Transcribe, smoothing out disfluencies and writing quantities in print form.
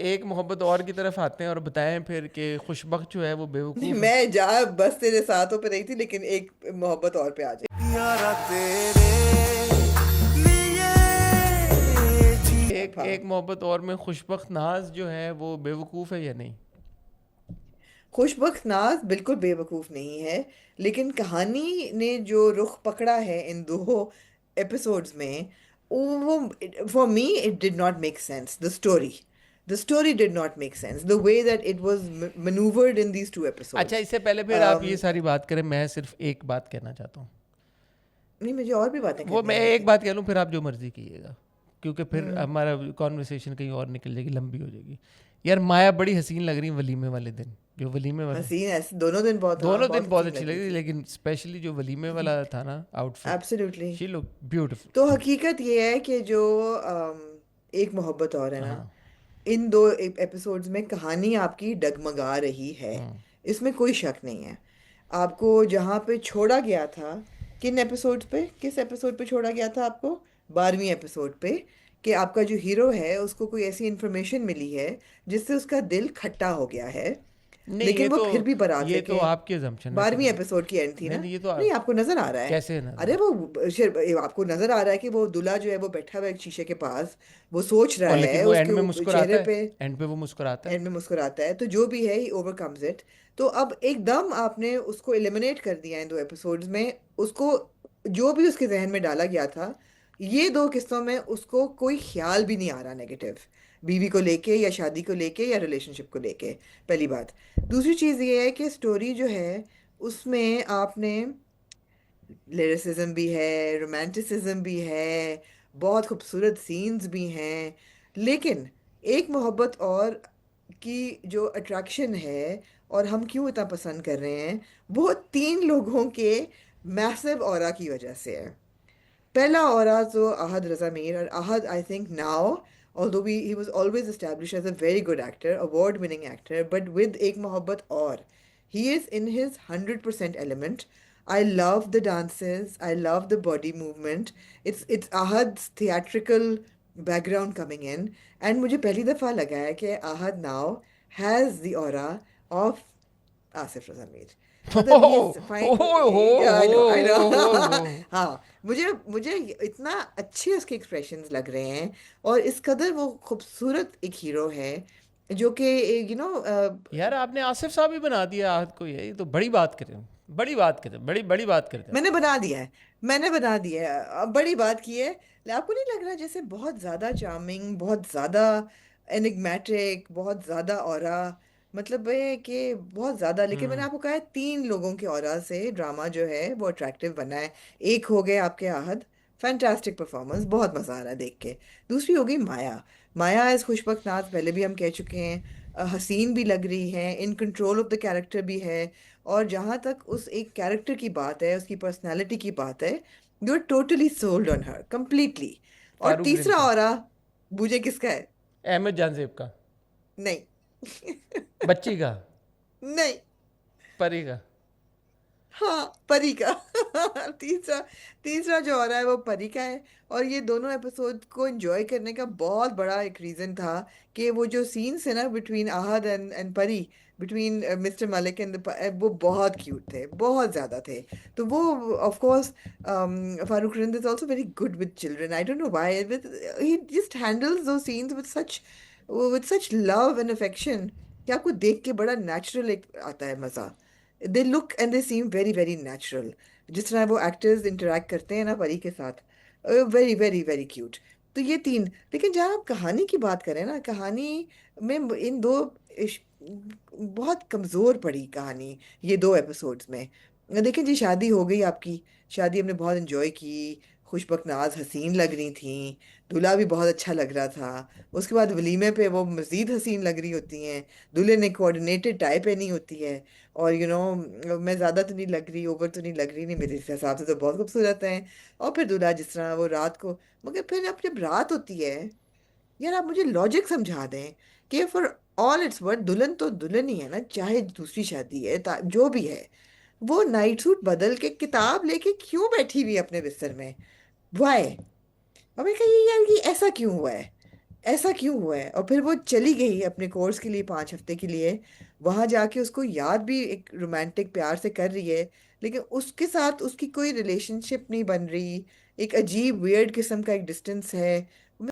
एक मोहब्बत और की तरफ आते हैं और बताएं फिर कि खुशबख्त जो है वो नहीं, बेवकूफ़ है। मैं जा बस तेरे साथों पे नहीं थी, लेकिन एक मोहब्बत और पे आ जाए। यारा तेरे लिए जी। एक हाँ, एक मोहब्बत और में खुशबख्त नाज जो है वो बेवकूफ़ है या नहीं? खुशबख्त नाज बिल्कुल बेवकूफ नहीं है, लेकिन कहानी ने जो रुख पकड़ा है इन दो एपिसोड्स में, वो for me it did not make sense. The story did not make sense the way that it was manoeuvred in these two अच्छा, एपिसोड्स। इससे पहले फिर आप ये सारी बात करें, मैं सिर्फ एक बात कहना चाहता हूँ। नहीं, मुझे और भी बातें वो करनी मैं है एक लेकिन। बात कह लूँ फिर आप जो मर्ज़ी कीजिएगा, क्योंकि फिर हम्म। हमारा कॉन्वर्सेशन कहीं और निकल जाएगी, लंबी हो जाएगी। यार माया बड़ी हसीन लग रही है वलीमे वाले दिन, जो वलीमे वाले हसीन ऐसे दोनों दिन बहुत, हाँ, दोनों दिन बहुत बहुत हसीन अच्छी लग लग रही रही थी, थी। लेकिन स्पेशली जो वलीमे वाला था ना outfit, absolutely. She look beautiful. तो हकीकत ये है कि जो एक मोहब्बत और है ना, हाँ। इन दो एपिसोड्स में कहानी आपकी डगमगा रही है, इसमें कोई शक नहीं है। आपको जहाँ पे छोड़ा गया था, किस एपिसोड पे छोड़ा गया था आपको? 12वीं एपिसोड पे, कि आपका जो हीरो है उसको कोई ऐसी इंफॉर्मेशन मिली है जिससे उसका दिल खट्टा हो गया है, नहीं, लेकिन वो फिर भी बारात ये तो लेके। आपकी अजम्पशन है 12वीं चलें। एपिसोड की एंड थी नहीं ना? नहीं, ये तो नहीं, आपको नजर आ रहा है? कैसे ना अरे था। वो आपको नजर आ रहा है कि वो दूल्हा जो है वो बैठा हुआ है एक शीशे के पास, वो सोच रहा और लेकिन है, वो एंड उसके में मुस्कुराता चेहरे है, पे एंड पे वो मुस्कुराता है। एंड में मुस्कुराता है, तो जो भी है ही ओवरकम्स इट। तो अब एकदम आपने उसको एलिमिनेट कर दिया इन दो एपिसोड्स में, उसको जो भी उसके जहन में डाला गया था, ये दो किस्तों में उसको कोई ख्याल भी नहीं आ रहा नेगेटिव, बीवी को लेके या शादी को लेके या रिलेशनशिप को लेके। पहली बात। दूसरी चीज़ ये है कि स्टोरी जो है उसमें आपने लिरिसिज्म भी है, रोमांटिसिज्म भी है, बहुत खूबसूरत सीन्स भी हैं, लेकिन एक मोहब्बत और की जो अट्रैक्शन है और हम क्यों इतना पसंद कर रहे हैं, वो तीन लोगों के मैसिव ऑरा की वजह से है। पहला ऑरा तो अहद रज़ा मीर, और Ahad I think now, although he was always established as a very good actor, award winning actor, but with Ek Mohabbat Aur, he is in his 100% element. I love the dances, I love the body movement. It's Ahad's theatrical background coming in, and मुझे पहली दफ़ा लगा है कि Ahad now has the aura of Asif रज़ा मीर। मतलब he is fine, I know. हाँ, मुझे मुझे इतना अच्छे उसके एक्सप्रेशंस लग रहे हैं, और इस कदर वो खूबसूरत एक हीरो है जो कि यार आपने आसिफ साहब ही बना दिया आहद को, ये तो बड़ी बात करें, बड़ी बात करें, बड़ी बड़ी बात करते हैं। मैंने बना दिया है, मैंने बना दिया है, अब बड़ी बात की है। आपको नहीं लग रहा जैसे बहुत ज़्यादा चार्मिंग, बहुत ज़्यादा एनिग्मेटिक, बहुत ज़्यादा ऑरा, मतलब ये कि बहुत ज़्यादा, लेकिन मैंने आपको कहा है तीन लोगों के ऑरा से ड्रामा जो है वो अट्रैक्टिव बना है। एक हो गए आपके आहद, फैंटास्टिक परफॉर्मेंस, बहुत मज़ा आ रहा है देख के। दूसरी हो गई माया। माया इस खुशबक नाज, पहले भी हम कह चुके हैं, हसीन भी लग रही है, in control of the character भी है, और जहाँ तक उस एक कैरेक्टर की बात है, उसकी पर्सनालिटी की बात है, you are totally sold on her completely. और फारूक ग्रिंद तीसरा का, औरा, बूझे किसका है? अहमद जानजेब का, नहीं। बच्ची का, नहीं। परी का। हाँ, परी का। तीसरा तीसरा जो हो रहा है वो परी का है। और ये दोनों एपिसोड को एंजॉय करने का बहुत बड़ा एक रीजन था कि वो जो सीन्स है ना between Ahad and Pari, between mister Malik and वो बहुत क्यूट थे, बहुत ज्यादा थे। तो वो of course, Farooq Rind is also very good with children, I don't know why, with he just handles those scenes with such love and affection कि आपको देख के बड़ा नेचुरल एक आता है मजा। They look and they seem very very natural, जिस तरह वो एक्टर्स इंटरेक्ट करते हैं ना परी के साथ, वेरी वेरी वेरी क्यूट। तो ये तीन। लेकिन जहाँ आप कहानी की बात करें ना, कहानी में इन दो बहुत कमज़ोर पड़ी कहानी ये दो एपिसोड्स में। देखिए जी, शादी हो गई आपकी, शादी हमने बहुत एंजॉय की, खुशबकनाज हसीन लग रही थी, दूल्हा भी बहुत अच्छा लग रहा था। उसके बाद वलीमे पे वो मज़ीद हसीन लग रही होती हैं, दूल्हे ने कोऑर्डिनेटेड टाई पहनी होती है, और मैं ज़्यादा तो नहीं लग रही, ओवर तो नहीं लग रही, नहीं मेरे हिसाब से तो बहुत खूबसूरत हैं। और फिर दूल्हा जिस तरह वो रात को, मगर फिर जब रात होती है, यार आप मुझे लॉजिक समझा दें कि फॉर ऑल इट्स वर्थ दुल्हन तो दुल्हन ही है ना, चाहे दूसरी शादी है जो भी है, वो नाइट सूट बदल के किताब लेके क्यों बैठी हुई है अपने बिस्तर में? वाई? हमें कहिए यार, ये ऐसा क्यों हुआ है? ऐसा क्यों हुआ है। और फिर वो चली गई अपने कोर्स के लिए 5 हफ्ते के लिए, वहां जाके उसको याद भी एक रोमांटिक प्यार से कर रही है, लेकिन उसके साथ उसकी कोई रिलेशनशिप नहीं बन रही। एक अजीब वियर्ड किस्म का एक डिस्टेंस है।